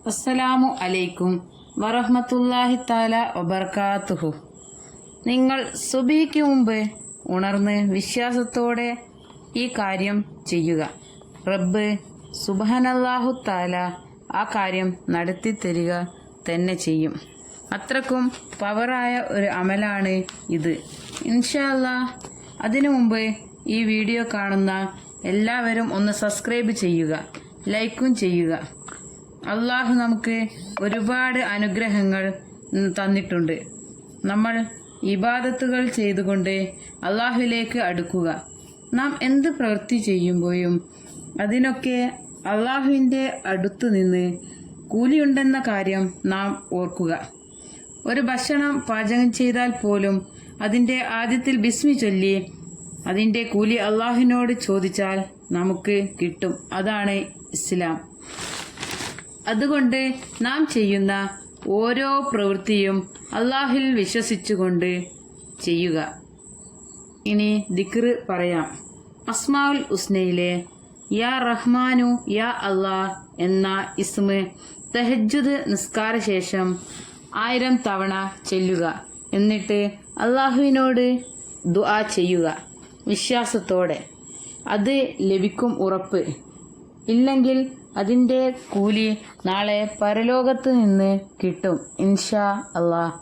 അസ്സലാമു അലൈക്കും വറഹ്മത്തുള്ളാഹി തആല വബറകാതുഹു. നിങ്ങൾ സുബഹിക്ക് മുമ്പ് ഉണർന്ന് വിശ്വാസത്തോടെ ഈ കാര്യം ചെയ്യുക. റബ്ബ് സുബ്ഹാനല്ലാഹു തആല ആ കാര്യം നടത്തി തരിക തന്നെ ചെയ്യും. അത്രക്കും പവറായ ഒരു അമലാണ് ഇത്. ഇൻഷാ അല്ലാഹ് അതിനു മുമ്പ് ഈ വീഡിയോ കാണുന്ന എല്ലാവരും ഒന്ന് സബ്സ്ക്രൈബ് ചെയ്യുക, ലൈക്കും ചെയ്യുക. അള്ളാഹു നമുക്ക് ഒരുപാട് അനുഗ്രഹങ്ങൾ തന്നിട്ടുണ്ട്. നമ്മൾ ഇബാദത്തുകൾ ചെയ്തുകൊണ്ട് അള്ളാഹുവിലേക്ക് അടുക്കുക. നാം എന്ത് പ്രവൃത്തി ചെയ്യുമ്പോഴും അതിനൊക്കെ അള്ളാഹുവിൻ്റെ അടുത്തു നിന്ന് കൂലിയുണ്ടെന്ന കാര്യം നാം ഓർക്കുക. ഒരു ഭക്ഷണം പാചകം ചെയ്താൽ പോലും അതിൻ്റെ ആദ്യത്തിൽ ബിസ്മി ചൊല്ലി അതിൻ്റെ കൂലി അള്ളാഹുവിനോട് ചോദിച്ചാൽ നമുക്ക് കിട്ടും. അതാണ് ഇസ്ലാം. അതുകൊണ്ട് നാം ചെയ്യുന്ന ഓരോ പ്രവൃത്തിയും അള്ളാഹുവിൽ വിശ്വസിച്ചുകൊണ്ട് ചെയ്യുക. ഇനി ദിക്റ് പറയാം. അസ്മാഉൽ ഹുസ്നയിലെ യാ റഹ്മാനു യാ അല്ലാഹ് എന്ന ഇസ്മ് തഹജ്ജുദ് നിസ്കാര ശേഷം 1000 തവണ ചൊല്ലുക. എന്നിട്ട് അള്ളാഹുവിനോട് ദുആ ചെയ്യുക വിശ്വാസത്തോടെ. അത് ലഭിക്കും ഉറപ്പ്. ഇല്ലെങ്കിൽ അതിൻ്റെ കൂലി നാളെ പരലോകത്ത് നിന്ന് കിട്ടും ഇൻഷാ അല്ലാഹ്.